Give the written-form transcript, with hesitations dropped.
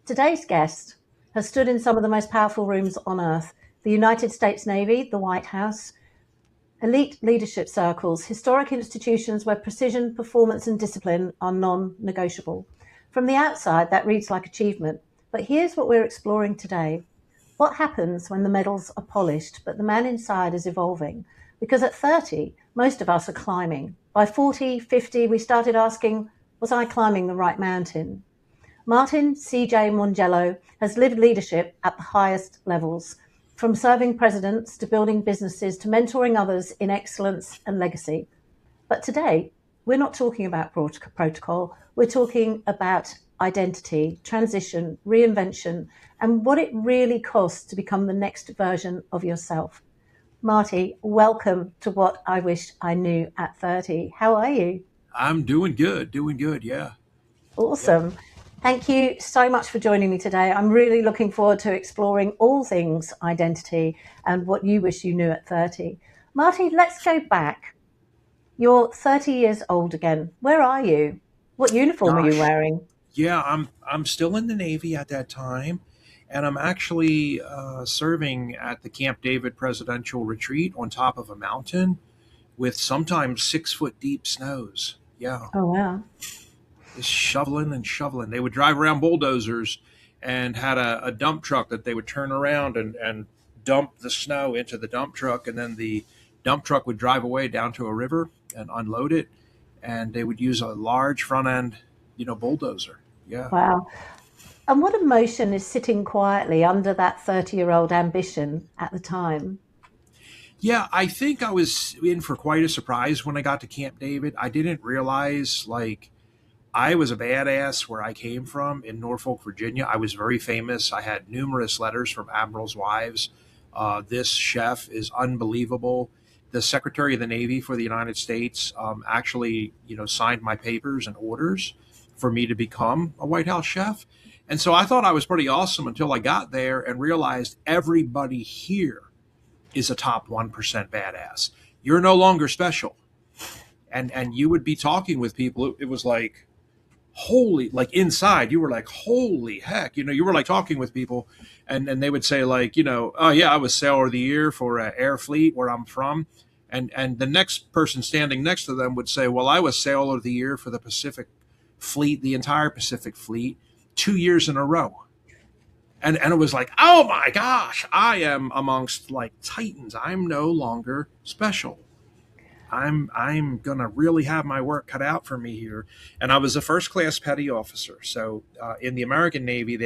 Today's guest has stood in some of the most powerful rooms on earth: the United States Navy, the White House, elite leadership circles, historic institutions where precision, performance, and discipline are non negotiable. From the outside, that reads like achievement. But here's what we're exploring today. What happens when the medals are polished, but the man inside is evolving? Because at 30, most of us are climbing. By 40, 50, we started asking, was I climbing the right mountain? Martin C.J. Mongiello has lived leadership at the highest levels, from serving presidents to building businesses to mentoring others in excellence and legacy. But today, we're not talking about protocol. We're talking about identity, transition, reinvention, and what it really costs to become the next version of yourself. Marty, welcome to What I Wish I Knew at 30. How are you? I'm doing good. Yeah. Awesome. Thank you so much for joining me today. I'm really looking forward to exploring all things identity and what you wish you knew at 30. Marty, let's go back. You're 30 years old again. Where are you? What uniform are you Gosh. wearing? Yeah, I'm still in the Navy at that time, and I'm actually serving at the Camp David Presidential Retreat on top of a mountain with sometimes 6 foot deep snows. Yeah, Oh, wow. just shoveling and shoveling. They would drive around bulldozers and had a dump truck that they would turn around and dump the snow into the dump truck, and then the dump truck would drive away down to a river and unload it, and they would use a large front end, bulldozer. Yeah. Wow. And what emotion is sitting quietly under that 30-year-old ambition at the time? Yeah, I think I was in for quite a surprise when I got to Camp David. I didn't realize I was a badass where I came from in Norfolk, Virginia. I was very famous. I had numerous letters from admirals' wives. This chef is unbelievable. The Secretary of the Navy for the United States actually, signed my papers and orders for me to become a White House chef. And so I thought I was pretty awesome until I got there and realized everybody here is a top 1% badass. You're no longer special. And you would be talking with people. It was like, holy, like inside you were like, holy heck, you were like talking with people, and they would say like, oh yeah, I was sailor of the year for Air Fleet where I'm from, and the next person standing next to them would say, well, I was sailor of the year for the Pacific Fleet, the entire Pacific Fleet, 2 years in a row. And it was like, oh my gosh, I am amongst like titans. I'm no longer special. I'm gonna really have my work cut out for me here. And I was a first class petty officer. So in the American Navy, they